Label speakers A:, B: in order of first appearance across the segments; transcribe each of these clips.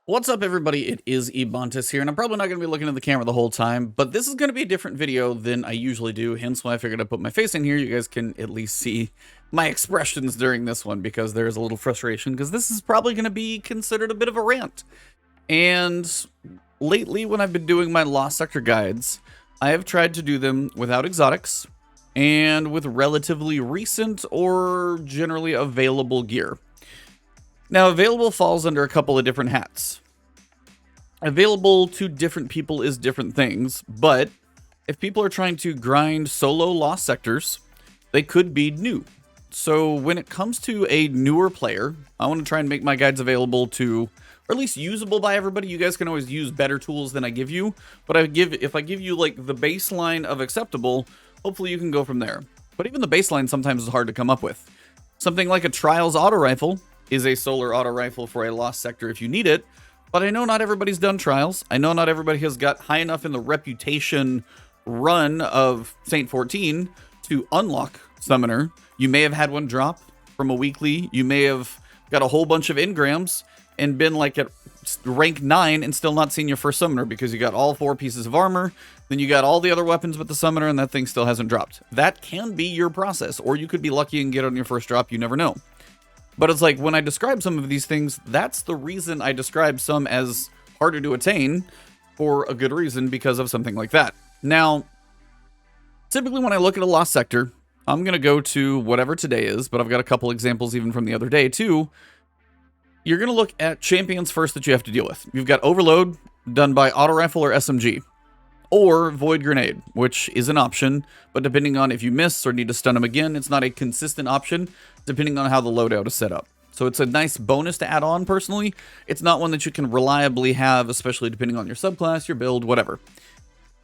A: What's up, everybody? It is Ebontis here, and I'm probably not going to be looking at the camera the whole time, but this is going to be a different video than I usually do, hence why I figured I'd put my face in here. You guys can at least see my expressions during this one, because there's a little frustration, because this is probably going to be considered a bit of a rant. And lately, when I've been doing my Lost Sector guides, I have tried to do them without exotics, and with relatively recent or generally available gear. Now, available falls under a couple of different hats. Available to different people is different things, but if people are trying to grind solo lost sectors, they could be new. So when it comes to a newer player, I want to try and make my guides available to, or at least usable by everybody. You guys can always use better tools than I give you, but if I give you like the baseline of acceptable, hopefully you can go from there. But even the baseline sometimes is hard to come up with. Something like a Trials auto rifle is a solar auto rifle for a lost sector if you need it, but I know not everybody's done Trials. I know not everybody has got high enough in the reputation run of Saint 14 to unlock Summoner. You may have had one drop from a weekly. You may have got a whole bunch of Engrams and been like at rank 9 and still not seen your first Summoner because you got all 4 pieces of armor, then you got all the other weapons but the Summoner, and that thing still hasn't dropped. That can be your process, or you could be lucky and get on your first drop. You never know. But it's like, when I describe some of these things, that's the reason I describe some as harder to attain, for a good reason, because of something like that. Now, typically when I look at a lost sector, I'm going to go to whatever today is, but I've got a couple examples even from the other day too. You're going to look at champions first that you have to deal with. You've got Overload, done by auto rifle or SMG. Or Void Grenade, which is an option, but depending on if you miss or need to stun them again, it's not a consistent option, depending on how the loadout is set up. So it's a nice bonus to add on, personally. It's not one that you can reliably have, especially depending on your subclass, your build, whatever.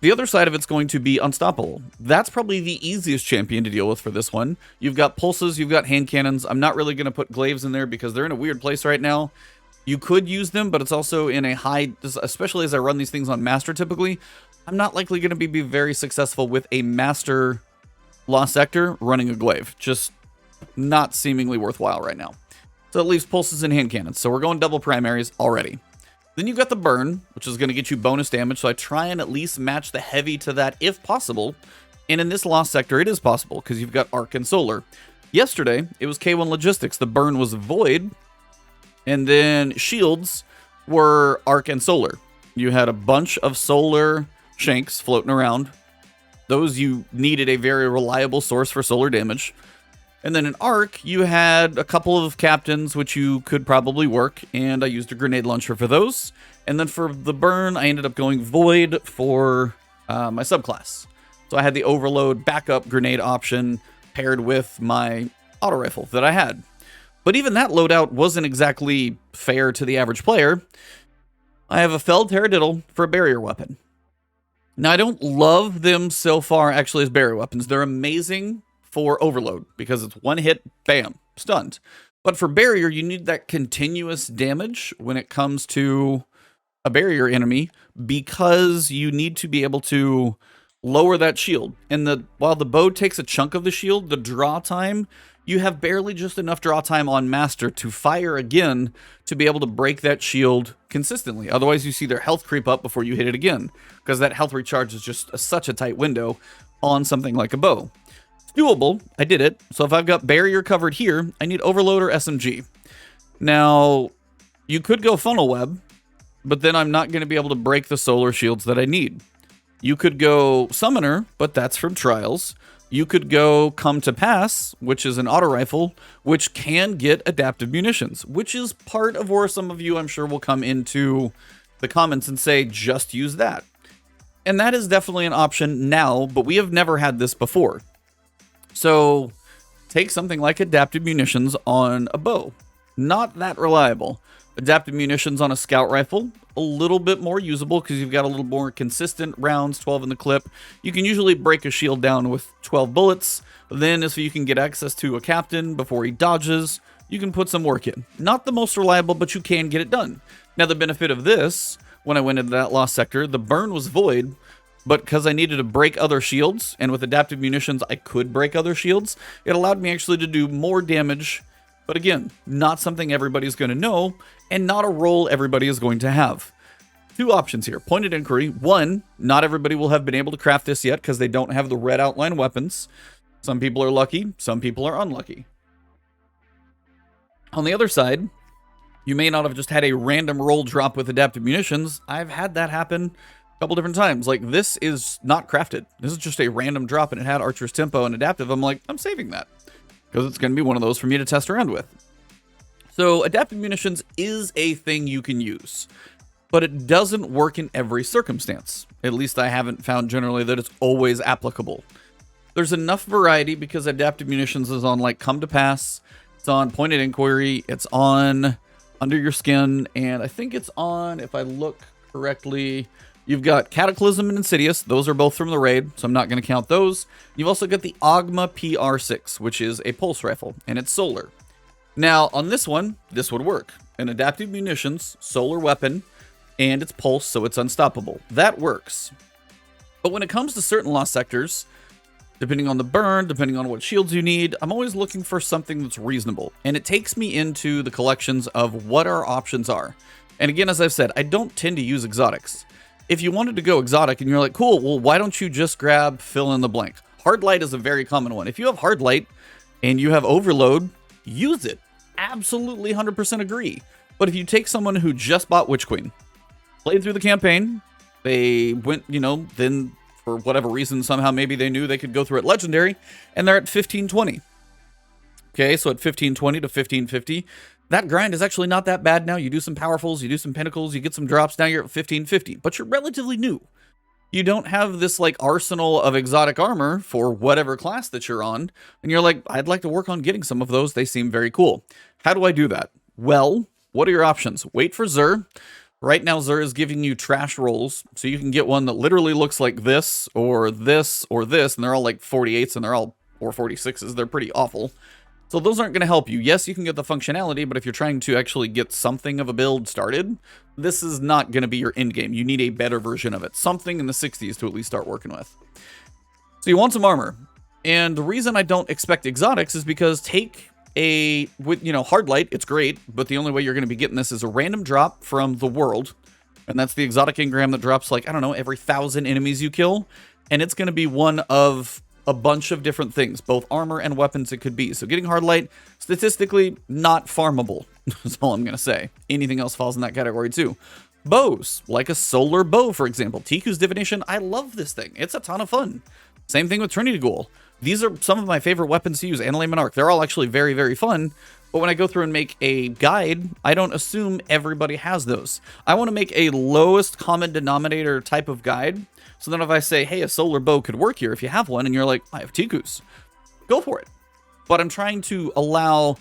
A: The other side of it's going to be Unstoppable. That's probably the easiest champion to deal with for this one. You've got pulses, you've got hand cannons. I'm not really going to put glaives in there because they're in a weird place right now. You could use them, but it's also in a high, especially as I run these things on Master typically, I'm not likely going to be very successful with a Master Lost Sector running a glaive. Just not seemingly worthwhile right now. So it leaves pulses and hand cannons. So we're going double primaries already. Then you've got the burn, which is going to get you bonus damage. So I try and at least match the heavy to that if possible. And in this Lost Sector, it is possible because you've got arc and solar. Yesterday, it was K1 Logistics. The burn was void. And then shields were arc and solar. You had a bunch of solar shanks floating around. Those you needed a very reliable source for solar damage. And then in arc, you had a couple of captains, which you could probably work, and I used a grenade launcher for those. And then for the burn, I ended up going void for my subclass. So I had the overload backup grenade option paired with my auto rifle that I had. But even that loadout wasn't exactly fair to the average player. I have a felled Terradiddle for a barrier weapon. Now, I don't love them so far, actually, as barrier weapons. They're amazing for overload, because it's one hit, bam, stunned. But for barrier, you need that continuous damage when it comes to a barrier enemy, because you need to be able to lower that shield. And while the bow takes a chunk of the shield, the draw time, you have barely just enough draw time on Master to fire again to be able to break that shield consistently. Otherwise, you see their health creep up before you hit it again, because that health recharge is just such a tight window on something like a bow. It's doable. I did it. So if I've got barrier covered here, I need Overload or SMG. Now, you could go Funnel Web, but then I'm not going to be able to break the solar shields that I need. You could go Summoner, but that's from Trials. You could go Come to Pass, which is an auto rifle, which can get adaptive munitions, which is part of where some of you, I'm sure, will come into the comments and say, just use that. And that is definitely an option now, but we have never had this before. So take something like adaptive munitions on a bow. Not that reliable. Adaptive munitions on a scout rifle, a little bit more usable because you've got a little more consistent rounds, 12 in the clip. You can usually break a shield down with 12 bullets. Then if you can get access to a captain before he dodges, you can put some work in. Not the most reliable, but you can get it done. Now, the benefit of this, when I went into that Lost Sector, the burn was void, but because I needed to break other shields, and with adaptive munitions, I could break other shields, it allowed me actually to do more damage. But again, not something everybody's going to know, and not a role everybody is going to have. Two options here. Pointed inquiry. One, not everybody will have been able to craft this yet because they don't have the red outline weapons. Some people are lucky, some people are unlucky. On the other side, you may not have just had a random roll drop with adaptive munitions. I've had that happen a couple different times. Like, this is not crafted. This is just a random drop, and it had Archer's Tempo and adaptive. I'm like, I'm saving that because it's going to be one of those for me to test around with. So adaptive munitions is a thing you can use, but it doesn't work in every circumstance. At least I haven't found generally that it's always applicable. There's enough variety because adaptive munitions is on like Come to Pass, it's on Pointed Inquiry, it's on Under Your Skin, and I think it's on, if I look correctly, you've got Cataclysm and Insidious. Those are both from the raid, so I'm not going to count those. You've also got the Ogma PR6, which is a pulse rifle, and it's solar. Now, on this one, this would work. An adaptive munitions, solar weapon, and it's pulse, so it's unstoppable. That works. But when it comes to certain lost sectors, depending on the burn, depending on what shields you need, I'm always looking for something that's reasonable. And it takes me into the collections of what our options are. And again, as I've said, I don't tend to use exotics. If you wanted to go exotic and you're like, cool, well, why don't you just grab fill in the blank? Hard light is a very common one. If you have hard light and you have overload, use it. Absolutely 100% agree. But if you take someone who just bought Witch Queen, played through the campaign, they went, then for whatever reason, somehow maybe they knew they could go through it legendary, and they're at 1520. Okay, so at 1520 to 1550, that grind is actually not that bad now. You do some powerfuls, you do some pinnacles, you get some drops, now you're at 1550, but you're relatively new. You don't have this like arsenal of exotic armor for whatever class that you're on, and you're like, I'd like to work on getting some of those. They seem very cool. How do I do that? Well, what are your options? Wait for Xur. Right now, Xur is giving you trash rolls, so you can get one that literally looks like this, or this, or this, and they're all like 48s, and they're all, or 46s. They're pretty awful. So those aren't going to help you. Yes, you can get the functionality, but if you're trying to actually get something of a build started, this is not going to be your end game. You need a better version of it. Something in the 60s to at least start working with. So you want some armor. And the reason I don't expect exotics is because hard light, it's great, but the only way you're going to be getting this is a random drop from the world. And that's the exotic engram that drops like, I don't know, every 1,000 enemies you kill. And it's going to be one of a bunch of different things, both armor and weapons it could be. So getting hard light, statistically, not farmable. That's all I'm going to say. Anything else falls in that category too. Bows, like a solar bow, for example. Ticuu's Divination, I love this thing. It's a ton of fun. Same thing with Trinity Ghoul. These are some of my favorite weapons to use. Annalee Monarch, they're all actually very, very fun. But when I go through and make a guide, I don't assume everybody has those. I want to make a lowest common denominator type of guide. So then if I say, hey, a solar bow could work here, if you have one, and you're like, I have Ticuu's, go for it. But I'm trying to allow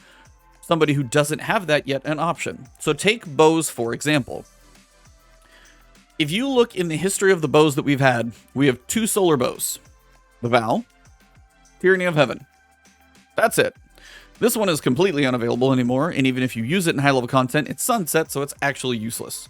A: somebody who doesn't have that yet an option. So take bows, for example. If you look in the history of the bows that we've had, we have two solar bows. The Vow, Tyranny of Heaven. That's it. This one is completely unavailable anymore, and even if you use it in high-level content, it's sunset, so it's actually useless.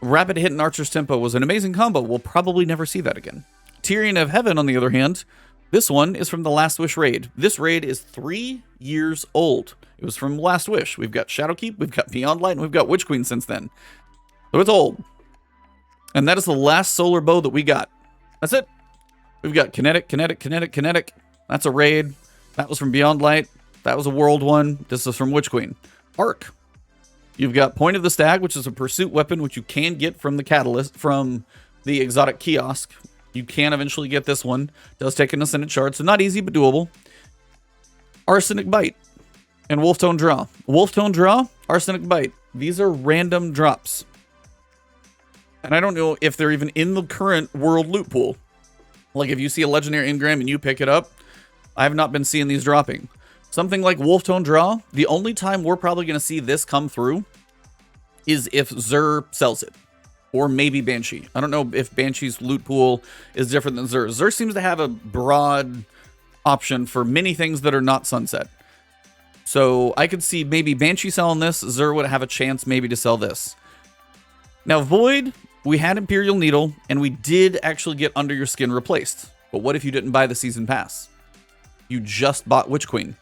A: Rapid Hit and Archer's Tempo was an amazing combo. We'll probably never see that again. Tyranny of Heaven, on the other hand, this one is from the Last Wish raid. This raid is 3 years old. It was from Last Wish. We've got Shadowkeep, we've got Beyond Light, and we've got Witch Queen since then. So it's old. And that is the last solar bow that we got. That's it. We've got Kinetic. That's a raid. That was from Beyond Light. That was a world one. This is from Witch Queen. Arc. You've got Point of the Stag, which is a pursuit weapon, which you can get from the Catalyst, from the exotic kiosk. You can eventually get this one. It does take an Ascendant Shard, so not easy, but doable. Arsenic Bite and Wolf Tone Draw. Wolf Tone Draw, Arsenic Bite. These are random drops. And I don't know if they're even in the current world loot pool. Like if you see a legendary engram and you pick it up, I have not been seeing these dropping. Something like Wolf Tone Draw, the only time we're probably going to see this come through is if Xur sells it. Or maybe Banshee. I don't know if Banshee's loot pool is different than Xur. Xur seems to have a broad option for many things that are not sunset. So I could see maybe Banshee selling this. Xur would have a chance maybe to sell this. Now Void, we had Imperial Needle, and we did actually get Under Your Skin replaced. But what if you didn't buy the Season Pass? You just bought Witch Queen.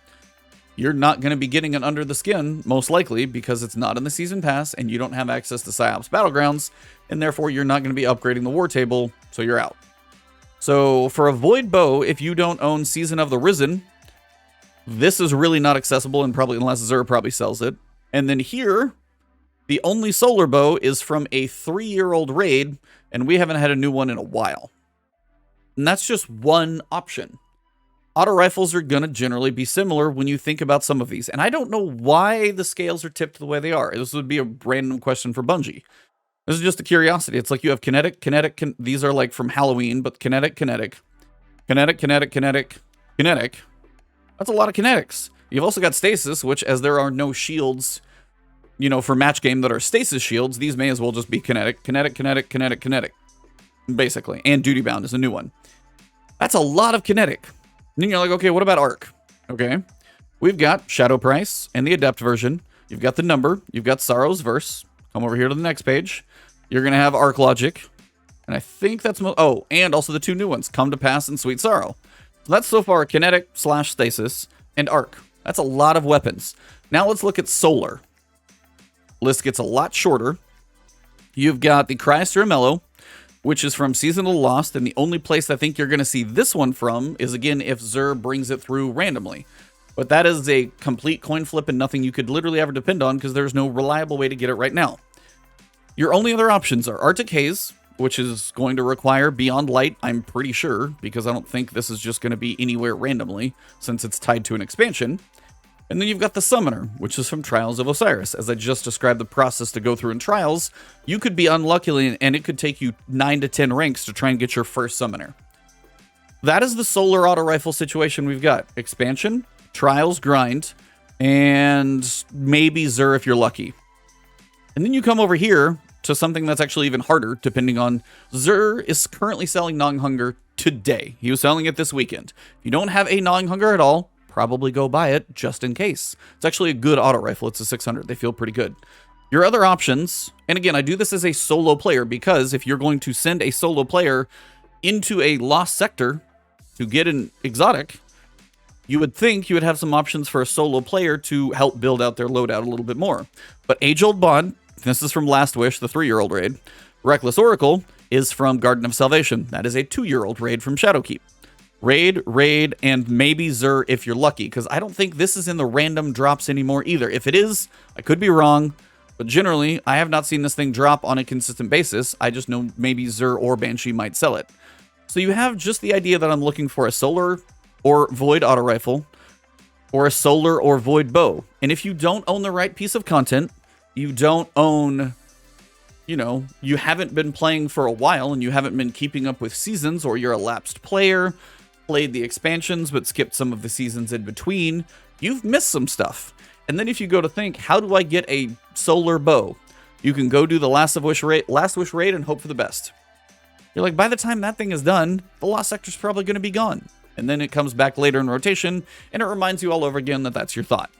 A: you're not going to be getting an under the skin, most likely, because it's not in the season pass and you don't have access to PsyOps Battlegrounds, and therefore you're not going to be upgrading the war table, so you're out. So for a Void Bow, if you don't own Season of the Risen, this is really not accessible, and probably unless Xur probably sells it. And then here, the only solar bow is from a 3-year-old raid, and we haven't had a new one in a while. And that's just one option. Auto rifles are going to generally be similar when you think about some of these. And I don't know why the scales are tipped the way they are. This would be a random question for Bungie. This is just a curiosity. It's like you have kinetic, these are like from Halloween, but kinetic. That's a lot of kinetics. You've also got stasis, which, as there are no shields, you know, for match game that are stasis shields, these may as well just be kinetic, basically. And duty bound is a new one. That's a lot of kinetic. And then you're like, okay, what about arc? Okay, we've got Shadow Price and the Adept version. You've got the number. You've got Sorrow's Verse. Come over here to the next page. You're going to have Arc Logic. And I think that's... Oh, and also the 2 new ones, Come to Pass and Sweet Sorrow. So that's so far kinetic / stasis and arc. That's a lot of weapons. Now let's look at solar. List gets a lot shorter. You've got the Cryster Mellow, which is from Season of the Lost, and the only place I think you're going to see this one from is, again, if Xur brings it through randomly. But that is a complete coin flip and nothing you could literally ever depend on because there's no reliable way to get it right now. Your only other options are Arctic Haze, which is going to require Beyond Light, I'm pretty sure, because I don't think this is just going to be anywhere randomly, since it's tied to an expansion. And then you've got the Summoner, which is from Trials of Osiris. As I just described the process to go through in Trials, you could be unlucky and it could take you 9 to 10 ranks to try and get your first Summoner. That is the Solar Auto Rifle situation we've got. Expansion, Trials grind, and maybe Xur if you're lucky. And then you come over here to something that's actually even harder, depending on... Xur is currently selling Gnawing Hunger today. He was selling it this weekend. If you don't have a Gnawing Hunger at all, probably go buy it just in case. It's actually a good auto rifle. It's a 600. They feel pretty good. Your other options, and again, I do this as a solo player because if you're going to send a solo player into a lost sector to get an exotic, you would think you would have some options for a solo player to help build out their loadout a little bit more. But Age-Old Bond, this is from Last Wish, the 3-year-old raid. Reckless Oracle is from Garden of Salvation. That is a 2-year-old raid from Shadowkeep. Raid, and maybe Xur if you're lucky, because I don't think this is in the random drops anymore either. If it is, I could be wrong, but generally, I have not seen this thing drop on a consistent basis. I just know maybe Xur or Banshee might sell it. So you have just the idea that I'm looking for a Solar or Void auto rifle, or a Solar or Void bow. And if you don't own the right piece of content, you don't own... You know, you haven't been playing for a while, and you haven't been keeping up with seasons, or you're a lapsed player, played the expansions but skipped some of the seasons in between, you've missed some stuff. And then if you go to think, how do I get a solar bow? You can go do the Last Wish raid and hope for the best. You're like, by the time that thing is done, the Lost Sector's probably going to be gone. And then it comes back later in rotation, and it reminds you all over again that that's your thought.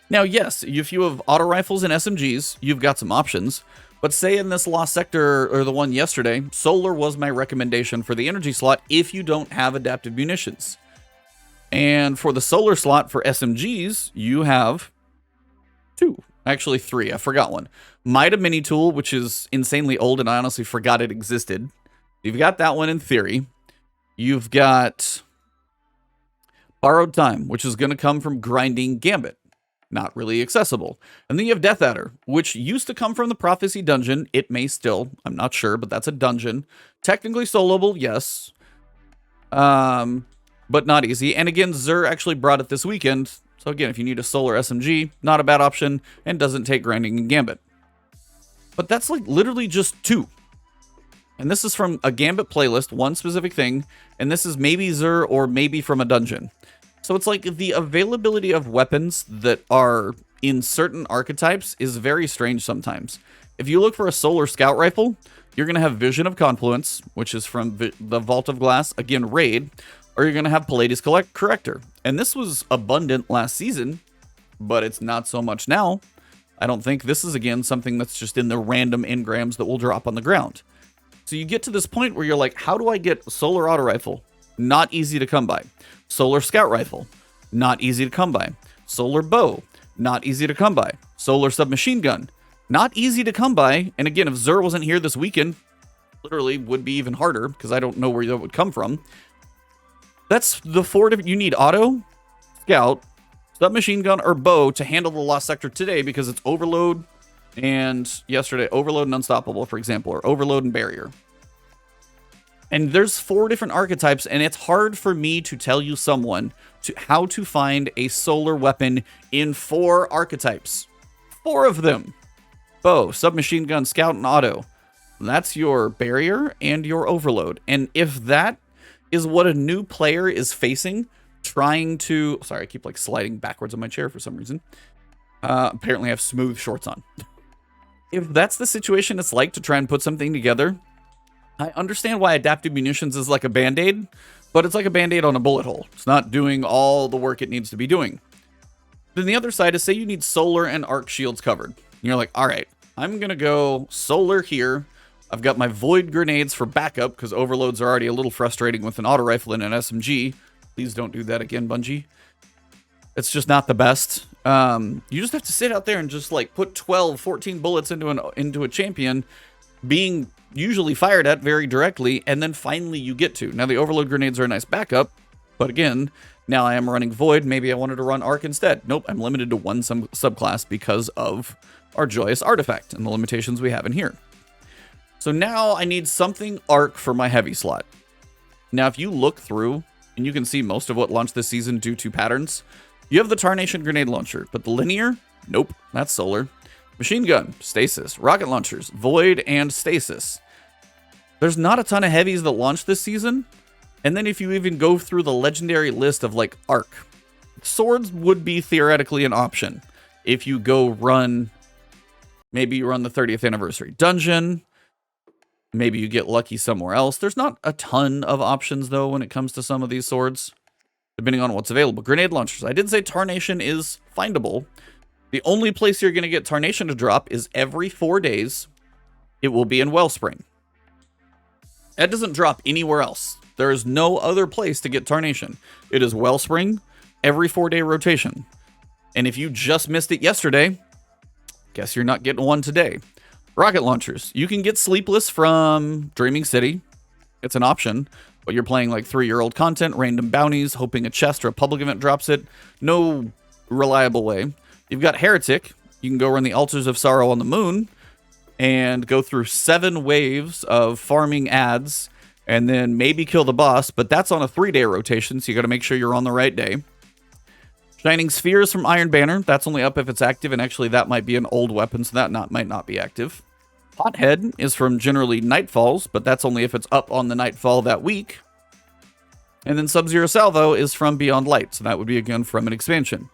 A: Now, yes, if you have auto rifles and SMGs, you've got some options. But say in this Lost Sector, or the one yesterday, Solar was my recommendation for the energy slot if you don't have adaptive munitions. And for the Solar slot for SMGs, you have 2. Actually 3, I forgot one. Mida Mini Tool, which is insanely old and I honestly forgot it existed. You've got that one in theory. You've got Borrowed Time, which is going to come from grinding Gambit. Not really accessible. And then you have Death Adder, which used to come from the Prophecy dungeon. It may still, I'm not sure, but that's a dungeon. Technically soloable, yes. But not easy. And again, Xur actually brought it this weekend. So again, if you need a Solar SMG, not a bad option, and doesn't take grinding and Gambit. But that's like literally just 2. And this is from a Gambit playlist, one specific thing, and this is maybe Xur or maybe from a dungeon. So it's like the availability of weapons that are in certain archetypes is very strange sometimes. If you look for a Solar Scout Rifle, you're going to have Vision of Confluence, which is from the Vault of Glass, again, Raid, or you're going to have Pallades Corrector. And this was abundant last season, but it's not so much now. I don't think this is, again, something that's just in the random engrams that will drop on the ground. So you get to this point where you're like, how do I get Solar Auto Rifle? Not easy to come by. Solar Scout Rifle. not easy to come by. Solar bow, not easy to come by. Solar submachine gun, not easy to come by. And again, if Xur wasn't here this weekend, literally would be even harder because I don't know where that would come from. That's the 4 different. You need auto, scout, submachine gun, or bow to handle the Lost Sector today because it's overload and yesterday overload and unstoppable, for example, or overload and barrier. And there's 4 different archetypes, and it's hard for me to tell you how to find a solar weapon in 4 archetypes. 4 of them. Bow, submachine gun, scout, and auto. That's your barrier and your overload. And if that is what a new player is facing, trying to... Sorry, I keep like sliding backwards on my chair for some reason. Apparently I have smooth shorts on. If that's the situation it's like to try and put something together, I understand why adaptive munitions is like a band-aid, but it's like a band-aid on a bullet hole. It's not doing all the work it needs to be doing. Then the other side is, say you need solar and arc shields covered. And you're like, all right, I'm going to go solar here. I've got my void grenades for backup because overloads are already a little frustrating with an auto rifle and an SMG. Please don't do that again, Bungie. It's just not the best. You just have to sit out there and just like put 12, 14 bullets into a champion being usually fired at very directly, and then finally you get to. Now the overload grenades are a nice backup, but again, now I am running void. Maybe I wanted to run arc instead. Nope, I'm limited to one subclass because of our joyous artifact and the limitations we have in here. So now I need something arc for my heavy slot. Now if you look through, and you can see most of what launched this season due to patterns, you have the Tarnation grenade launcher, but the linear, nope, that's solar. Machine gun, stasis, rocket launchers, void, and stasis. There's not a ton of heavies that launched this season. And then if you even go through the legendary list of like arc, swords would be theoretically an option. If you go run, maybe you run the 30th anniversary dungeon, maybe you get lucky somewhere else. There's not a ton of options though when it comes to some of these swords, depending on what's available. Grenade launchers, I did say Tarnation is findable. The only place you're going to get Tarnation to drop is every 4 days. It will be in Wellspring. That doesn't drop anywhere else. There is no other place to get Tarnation. It is Wellspring, every 4-day rotation. And if you just missed it yesterday, guess you're not getting one today. Rocket launchers. You can get Sleepless from Dreaming City. It's an option, but you're playing like 3-year-old content, random bounties, hoping a chest or a public event drops it. No reliable way. You've got Heretic. You can go run the Altars of Sorrow on the moon and go through 7 waves of farming ads and then maybe kill the boss, but that's on a 3-day rotation, so you got to make sure you're on the right day. Shining Spheres from Iron Banner. That's only up if it's active, and actually that might be an old weapon, so that might not be active. Hothead is from generally Nightfalls, but that's only if it's up on the Nightfall that week. And then Sub-Zero Salvo is from Beyond Light, so that would be again from an expansion.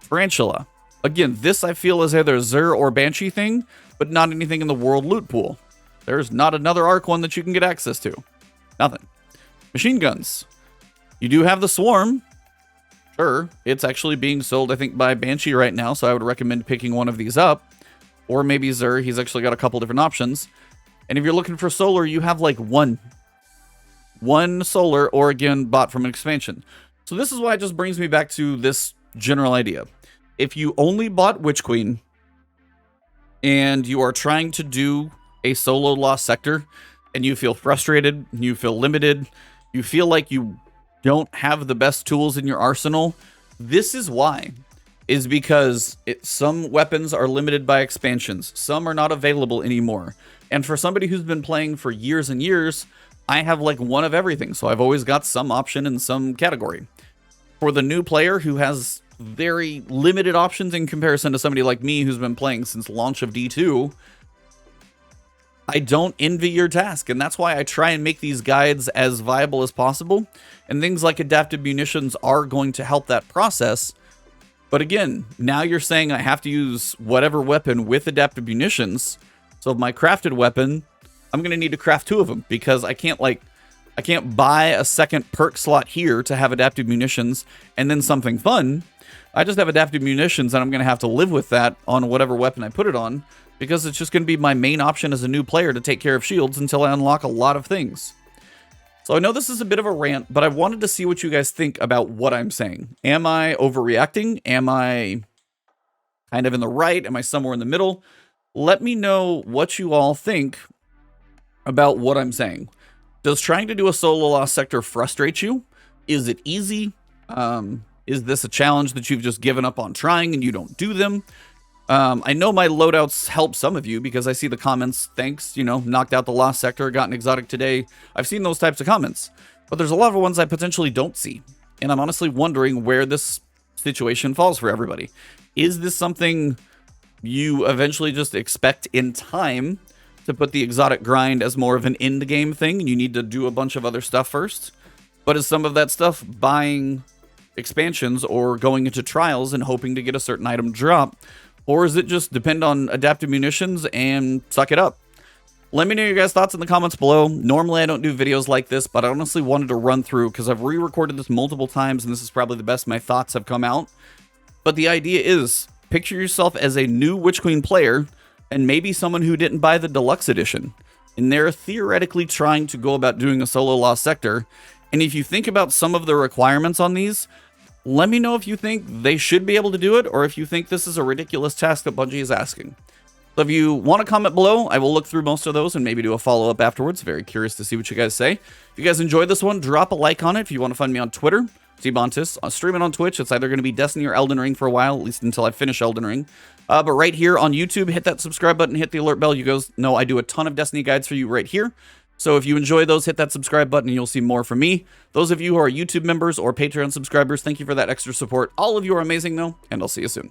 A: Tarantula. Again, this I feel is either a Xur or Banshee thing, but not anything in the world loot pool. There's not another Arc one that you can get access to. Nothing. Machine guns. You do have the Swarm. Sure, it's actually being sold, I think, by Banshee right now, so I would recommend picking one of these up. Or maybe Xur, he's actually got a couple different options. And if you're looking for solar, you have like one solar, or again, bought from an expansion. So this is why it just brings me back to this general idea. If you only bought Witch Queen, and you are trying to do a solo Lost Sector, and you feel frustrated, you feel limited, you feel like you don't have the best tools in your arsenal, this is why. Is because some weapons are limited by expansions. Some are not available anymore. And for somebody who's been playing for years and years, I have like one of everything. So I've always got some option in some category. For the new player who has very limited options in comparison to somebody like me who's been playing since launch of D2, I don't envy your task. And that's why I try and make these guides as viable as possible. And things like adaptive munitions are going to help that process. But again, now you're saying I have to use whatever weapon with adaptive munitions. So my crafted weapon, I'm going to need to craft 2 of them because I can't buy a second perk slot here to have adaptive munitions and then something fun. I just have adaptive munitions and I'm going to have to live with that on whatever weapon I put it on because it's just going to be my main option as a new player to take care of shields until I unlock a lot of things. So I know this is a bit of a rant, but I wanted to see what you guys think about what I'm saying. Am I overreacting? Am I kind of in the right? Am I somewhere in the middle? Let me know what you all think about what I'm saying. Does trying to do a solo lost sector frustrate you? Is it easy? Is this a challenge that you've just given up on trying and you don't do them? I know my loadouts help some of you because I see the comments, thanks, you know, knocked out the lost sector, got an exotic today. I've seen those types of comments, but there's a lot of ones I potentially don't see. And I'm honestly wondering where this situation falls for everybody. Is this something you eventually just expect in time to put the exotic grind as more of an end game thing? You need to do a bunch of other stuff first. But is some of that stuff buying expansions or going into trials and hoping to get a certain item drop? Or is it just depend on adaptive munitions and suck it up? Let me know your guys' thoughts in the comments below. Normally I don't do videos like this, but I honestly wanted to run through because I've re-recorded this multiple times and this is probably the best my thoughts have come out. But the idea is, picture yourself as a new Witch Queen player and maybe someone who didn't buy the deluxe edition. And they're theoretically trying to go about doing a solo lost sector. And if you think about some of the requirements on these, let me know if you think they should be able to do it or if you think this is a ridiculous task that Bungie is asking. So if you want to comment below, I will look through most of those and maybe do a follow-up afterwards. Very curious to see what you guys say. If you guys enjoyed this one, drop a like on it. If you want to find me on Twitter, Ebontis. I'll stream it on Twitch. It's either going to be Destiny or Elden Ring for a while, at least until I finish Elden Ring. But right here on YouTube, hit that subscribe button, hit the alert bell. You guys know I do a ton of Destiny guides for you right here. So if you enjoy those, hit that subscribe button and you'll see more from me. Those of you who are YouTube members or Patreon subscribers, thank you for that extra support. All of you are amazing though, and I'll see you soon.